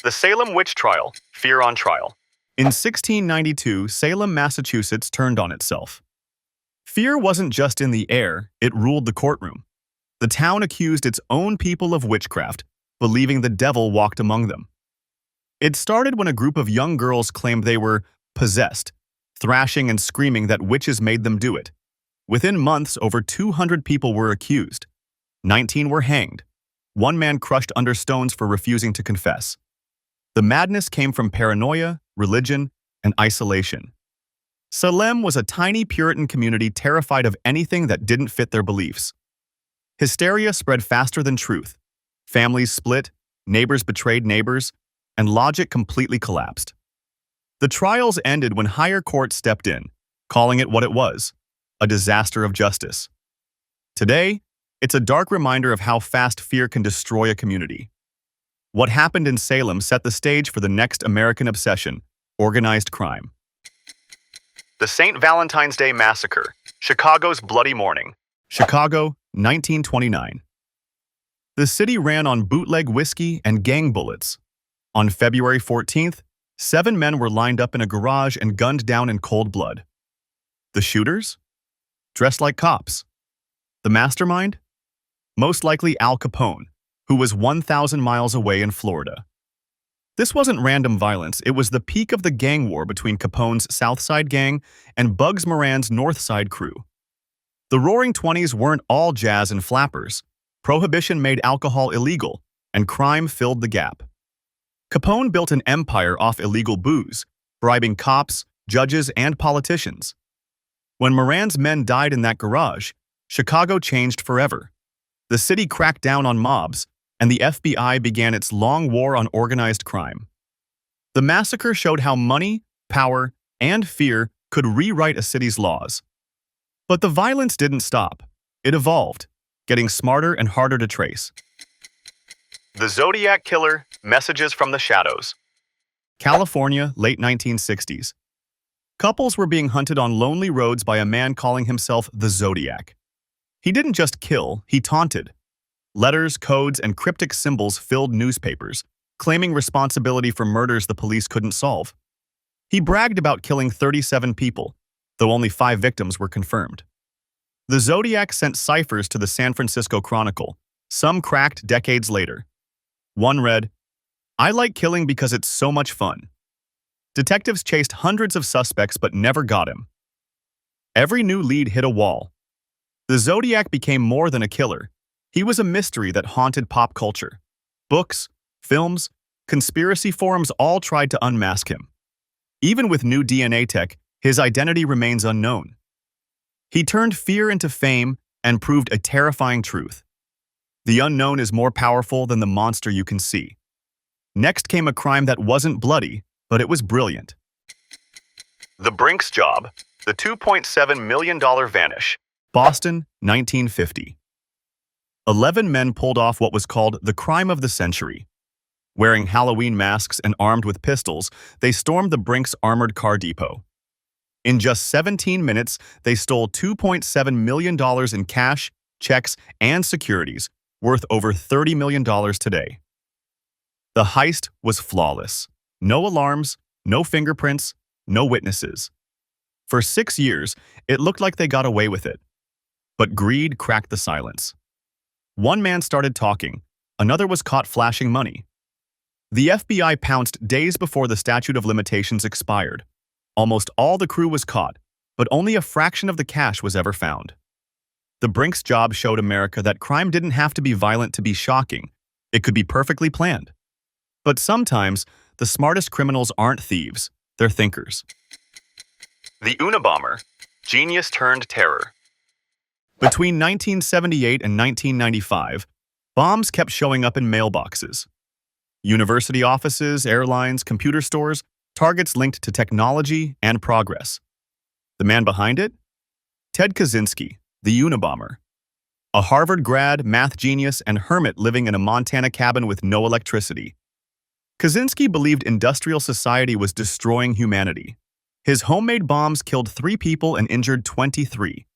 The Salem Witch Trial, Fear on Trial. In 1692, Salem, Massachusetts turned on itself. Fear wasn't just in the air, it ruled the courtroom. The town accused its own people of witchcraft, believing the devil walked among them. It started when a group of young girls claimed they were possessed, thrashing and screaming that witches made them do it. Within months, over 200 people were accused. 19 were hanged. One man crushed under stones for refusing to confess. The madness came from paranoia, religion, and isolation. Salem was a tiny Puritan community terrified of anything that didn't fit their beliefs. Hysteria spread faster than truth. Families split, neighbors betrayed neighbors, and logic completely collapsed. The trials ended when higher courts stepped in, calling it what it was, a disaster of justice. Today, it's a dark reminder of how fast fear can destroy a community. What happened in Salem set the stage for the next American obsession, organized crime. The St. Valentine's Day Massacre, Chicago's Bloody Morning. Chicago, 1929. The city ran on bootleg whiskey and gang bullets. On February 14th, 7 men were lined up in a garage and gunned down in cold blood. The shooters? Dressed like cops. The mastermind? Most likely Al Capone, who was 1,000 miles away in Florida. This wasn't random violence, it was the peak of the gang war between Capone's South Side gang and Bugs Moran's North Side crew. The Roaring Twenties weren't all jazz and flappers. Prohibition made alcohol illegal, and crime filled the gap. Capone built an empire off illegal booze, bribing cops, judges, and politicians. When Moran's men died in that garage, Chicago changed forever. The city cracked down on mobs, and the FBI began its long war on organized crime. The massacre showed how money, power, and fear could rewrite a city's laws. But the violence didn't stop. It evolved, getting smarter and harder to trace. The Zodiac Killer, Messages from the Shadows. California, late 1960s. Couples were being hunted on lonely roads by a man calling himself the Zodiac. He didn't just kill, he taunted. Letters, codes, and cryptic symbols filled newspapers, claiming responsibility for murders the police couldn't solve. He bragged about killing 37 people, though only 5 victims were confirmed. The Zodiac sent ciphers to the San Francisco Chronicle, some cracked decades later. One read, "I like killing because it's so much fun." Detectives chased hundreds of suspects but never got him. Every new lead hit a wall. The Zodiac became more than a killer. He was a mystery that haunted pop culture. Books, films, conspiracy forums all tried to unmask him. Even with new DNA tech, his identity remains unknown. He turned fear into fame and proved a terrifying truth. The unknown is more powerful than the monster you can see. Next came a crime that wasn't bloody, but it was brilliant. The Brinks Job, the $2.7 million Vanish. Boston, 1950. 11 men pulled off what was called the crime of the century. Wearing Halloween masks and armed with pistols, they stormed the Brinks armored car depot. In just 17 minutes, they stole $2.7 million in cash, checks, and securities, worth over $30 million today. The heist was flawless. No alarms, no fingerprints, no witnesses. For 6 years, it looked like they got away with it. But greed cracked the silence. One man started talking, another was caught flashing money. The FBI pounced days before the statute of limitations expired. Almost all the crew was caught, but only a fraction of the cash was ever found. The Brinks Job showed America that crime didn't have to be violent to be shocking. It could be perfectly planned. But sometimes, the smartest criminals aren't thieves, they're thinkers. The Unabomber, genius turned terror. Between 1978 and 1995, bombs kept showing up in mailboxes. University offices, airlines, computer stores, targets linked to technology and progress. The man behind it? Ted Kaczynski, the Unabomber. A Harvard grad, math genius, and hermit living in a Montana cabin with no electricity. Kaczynski believed industrial society was destroying humanity. His homemade bombs killed 3 people and injured 23.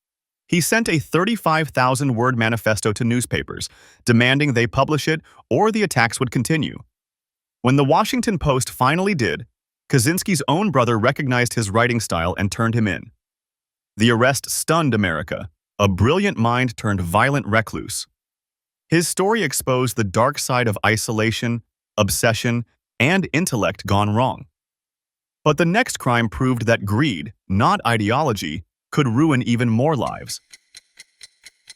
He sent a 35,000-word manifesto to newspapers, demanding they publish it or the attacks would continue. When the Washington Post finally did, Kaczynski's own brother recognized his writing style and turned him in. The arrest stunned America, a brilliant mind turned violent recluse. His story exposed the dark side of isolation, obsession, and intellect gone wrong. But the next crime proved that greed, not ideology, could ruin even more lives.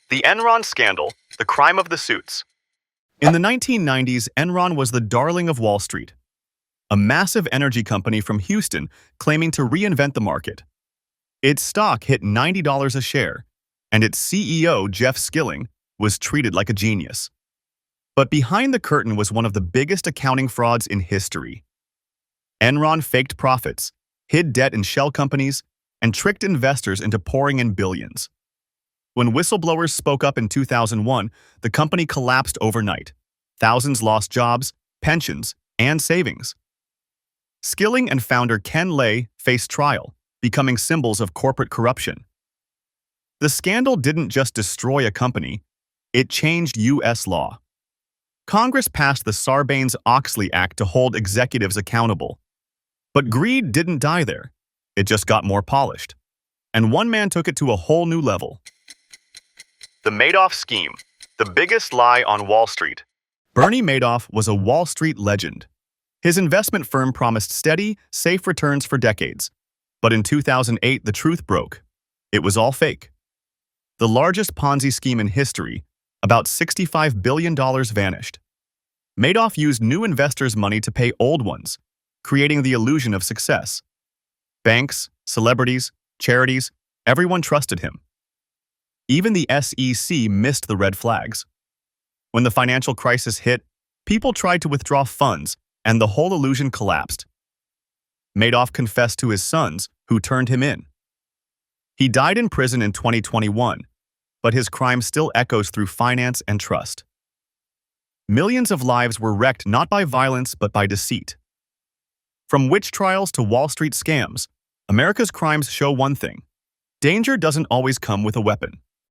The Enron scandal, the crime of the suits. In the 1990s, Enron was the darling of Wall Street, a massive energy company from Houston claiming to reinvent the market. Its stock hit $90 a share, and its CEO, Jeff Skilling, was treated like a genius. But behind the curtain was one of the biggest accounting frauds in history. Enron faked profits, hid debt in shell companies, and tricked investors into pouring in billions. When whistleblowers spoke up in 2001, the company collapsed overnight. Thousands lost jobs, pensions, and savings. Skilling and founder Ken Lay faced trial, becoming symbols of corporate corruption. The scandal didn't just destroy a company, it changed U.S. law. Congress passed the Sarbanes-Oxley Act to hold executives accountable. But greed didn't die there. It just got more polished. And one man took it to a whole new level. The Madoff scheme, the biggest lie on Wall Street. Bernie Madoff was a Wall Street legend. His investment firm promised steady, safe returns for decades. But in 2008, the truth broke. It was all fake. The largest Ponzi scheme in history, about $65 billion, vanished. Madoff used new investors' money to pay old ones, creating the illusion of success. Banks, celebrities, charities, everyone trusted him. Even the SEC missed the red flags. When the financial crisis hit, people tried to withdraw funds, and the whole illusion collapsed. Madoff confessed to his sons, who turned him in. He died in prison in 2021, but his crime still echoes through finance and trust. Millions of lives were wrecked not by violence but by deceit. From witch trials to Wall Street scams, America's crimes show one thing: danger doesn't always come with a weapon.